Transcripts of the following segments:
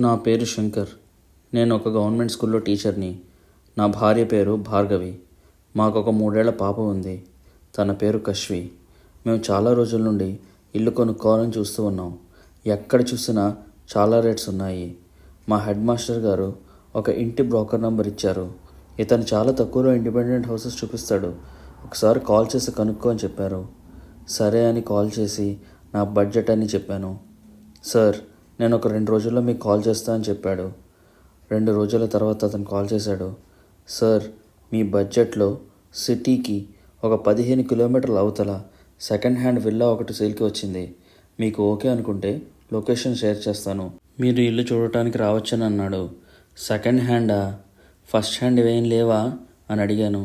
నా పేరు శంకర్. నేను ఒక గవర్నమెంట్ స్కూల్లో టీచర్ని. నా భార్య పేరు భార్గవి. మాకు ఒక 3 ఏళ్ల పాప ఉంది. తన పేరు కశ్వి. మేము చాలా రోజుల నుండి ఇల్లు కొనుక్కోవాలని చూస్తూ ఉన్నాం. ఎక్కడ చూసినా చాలా రేట్స్ ఉన్నాయి. మా హెడ్ మాస్టర్ గారు ఒక ఇంటి బ్రోకర్ నంబర్ ఇచ్చారు. ఇతను చాలా తక్కువలో ఇండిపెండెంట్ హౌసెస్ చూపిస్తాడు. ఒకసారి కాల్ చేసి కనుక్కో అని చెప్పారు. సరే అని కాల్ చేసి నా బడ్జెట్ అని చెప్పాను. సార్, నేను ఒక 2 రోజుల్లో మీకు కాల్ చేస్తా అని చెప్పాడు. 2 రోజుల తర్వాత అతను కాల్ చేశాడు. సార్, మీ బడ్జెట్లో సిటీకి ఒక 15 కిలోమీటర్ల అవతల సెకండ్ హ్యాండ్ విల్లా ఒకటి సేల్కి వచ్చింది. మీకు ఓకే అనుకుంటే లొకేషన్ షేర్ చేస్తాను. మీరు ఇల్లు చూడటానికి రావచ్చని అన్నాడు. సెకండ్ హ్యాండా? ఫస్ట్ హ్యాండ్ ఏం లేవా అని అడిగాను.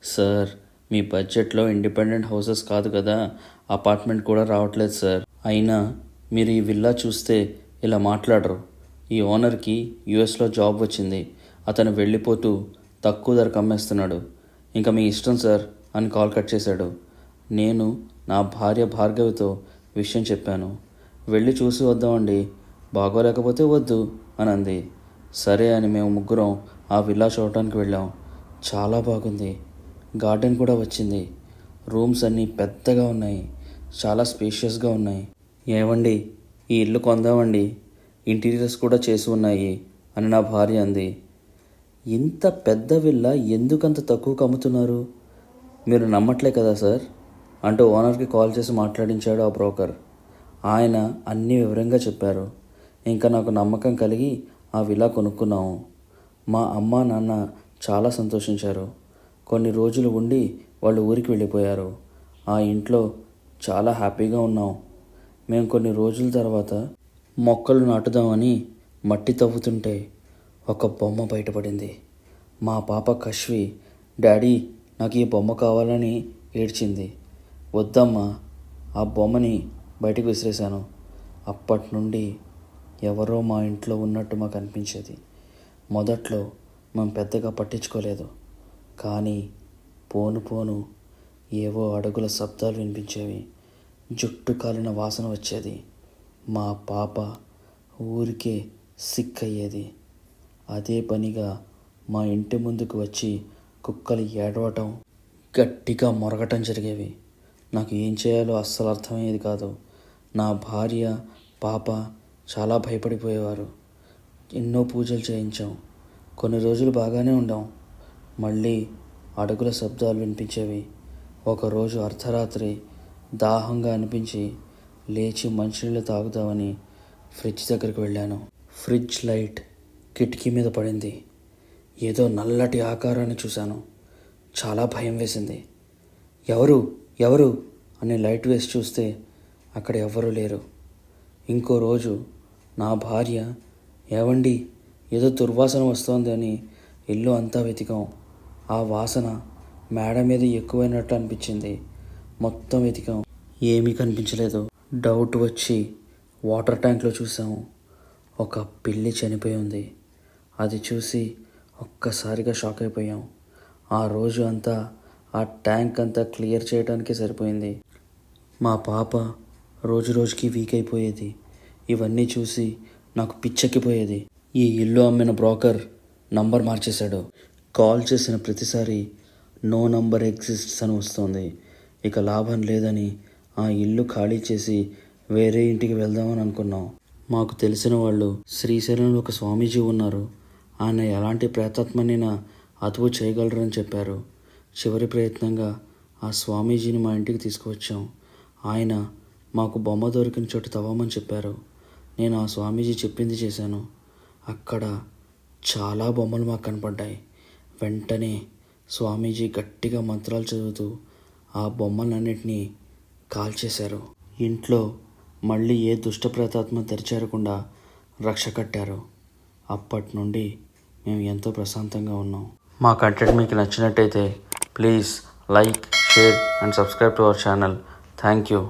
సార్, మీ బడ్జెట్లో ఇండిపెండెంట్ హౌసెస్ కాదు కదా, అపార్ట్మెంట్ కూడా రావట్లేదు సార్. అయినా మీరు ఈ విల్లా చూస్తే ఇలా మాట్లాడరు. ఈ ఓనర్కి యుఎస్లో జాబ్ వచ్చింది. అతను వెళ్ళిపోతూ తక్కువ ధరకు అమ్మేస్తున్నాడు. ఇంకా మీ ఇష్టం సార్ అని కాల్ కట్ చేశాడు. నేను నా భార్య భార్గవితో విషయం చెప్పాను. వెళ్ళి చూసి వద్దామండి, బాగోలేకపోతే వద్దు అని అంది. సరే అని మేము ముగ్గురం ఆ విల్లా చూడటానికి వెళ్ళాం. చాలా బాగుంది. గార్డెన్ కూడా వచ్చింది. రూమ్స్ అన్నీ పెద్దగా ఉన్నాయి. చాలా స్పేషియస్గా ఉన్నాయి. ఏవండి, ఈ ఇల్లు కొందామండి, ఇంటీరియర్స్ కూడా చేసి ఉన్నాయి అని నా భార్య అంది. ఇంత పెద్ద విల్లా ఎందుకంత తక్కువకు అమ్ముతున్నారు? మీరు నమ్మట్లే కదా సార్ అంటూ ఓనర్కి కాల్ చేసి మాట్లాడించాడు ఆ బ్రోకర్. ఆయన అన్ని వివరంగా చెప్పారు. ఇంకా నాకు నమ్మకం కలిగి ఆ విల్లా కొనుక్కున్నాము. మా అమ్మ నాన్న చాలా సంతోషించారు. కొన్ని రోజులు ఉండి వాళ్ళు ఊరికి వెళ్ళిపోయారు. ఆ ఇంట్లో చాలా హ్యాపీగా ఉన్నాం. మేము కొన్ని రోజుల తర్వాత మొక్కలు నాటుదామని మట్టి తవ్వుతుంటే ఒక బొమ్మ బయటపడింది. మా పాప కశ్వి, డాడీ నాకు ఈ బొమ్మ కావాలని ఏడ్చింది. వద్దమ్మా, ఆ బొమ్మని బయటకు విసిరేశాను. అప్పటి నుండి ఎవరో మా ఇంట్లో ఉన్నట్టు మాకు అనిపించేది. మొదట్లో మేము పెద్దగా పట్టించుకోలేదు. కానీ పోను పోను ఏవో అడుగుల శబ్దాలు వినిపించేవి. జుట్టు కాలిన వాసన వచ్చేది. మా పాప ఊరికే సిక్ అయ్యేది. అదే పనిగా మా ఇంటి ముందుకు వచ్చి కుక్కలు ఏడవటం, గట్టిగా మొరగటం జరిగేవి. నాకు ఏం చేయాలో అస్సలు అర్థమయ్యేది కాదు. నా భార్య పాప చాలా భయపడిపోయేవారు. ఎన్నో పూజలు చేయించాం. కొన్ని రోజులు బాగానే ఉండాం. మళ్ళీ అడుగుల శబ్దాలు వినిపించేవి. ఒకరోజు అర్ధరాత్రి దాహంగా అనిపించి లేచి మంచినీళ్ళు తాగుదామని ఫ్రిడ్జ్ దగ్గరికి వెళ్ళాను. ఫ్రిడ్జ్ లైట్ కిటికీ మీద పడింది. ఏదో నల్లటి ఆకారాన్ని చూశాను. చాలా భయం వేసింది. ఎవరు ఎవరు అని లైట్ వేసి చూస్తే అక్కడ ఎవరూ లేరు. ఇంకో రోజు నా భార్య, ఏవండి ఏదో దుర్వాసన వస్తోంది అని ఇల్లు అంతా వెతికాం. ఆ వాసన మేడ మీద ఎక్కువైనట్టు అనిపించింది. మొత్తం వెతికాం, ఏమీ కనిపించలేదు. డౌట్ వచ్చి వాటర్ ట్యాంక్లో చూసాము. ఒక పిల్లి చనిపోయి ఉంది. అది చూసి ఒక్కసారిగా షాక్ అయిపోయాం. ఆ రోజు అంతా ఆ ట్యాంక్ అంతా క్లియర్ చేయడానికే సరిపోయింది. మా పాప రోజు రోజుకి వీక్ అయిపోయేది. ఇవన్నీ చూసి నాకు పిచ్చెక్కిపోయేది. ఈ ఇల్లు అమ్మిన బ్రోకర్ నంబర్ మార్చేశాడు. కాల్ చేసిన ప్రతిసారి నో నంబర్ ఎగ్జిస్ట్స్ అని వస్తుంది. ఇక లాభం లేదని ఆ ఇల్లు ఖాళీ చేసి వేరే ఇంటికి వెళ్దామని అనుకున్నాం. మాకు తెలిసిన వాళ్ళు శ్రీశైలంలో ఒక స్వామీజీ ఉన్నారు. ఆయన ఎలాంటి ప్రేతాత్మనైనా అదుపు చేయగలరని చెప్పారు. చివరి ప్రయత్నంగా ఆ స్వామీజీని మా ఇంటికి తీసుకువచ్చాం. ఆయన మాకు బొమ్మ దొరికిన చోటు తవ్వమని చెప్పారు. నేను ఆ స్వామీజీ చెప్పింది చేశాను. అక్కడ చాలా బొమ్మలు మాకు కనపడ్డాయి. వెంటనే స్వామీజీ గట్టిగా మంత్రాలు చదువుతూ ఆ బొమ్మలన్నిటినీ కాల్చేశారు. ఇంట్లో మళ్ళీ ఏ దుష్ట ప్రేతాత్మ తెరిచేరకుండా రక్ష కట్టారు. అప్పటి నుండి మేము ఎంతో ప్రశాంతంగా ఉన్నాం. మా కంటెంట్ మీకు నచ్చినట్టయితే please like, share and subscribe to our channel. Thank you.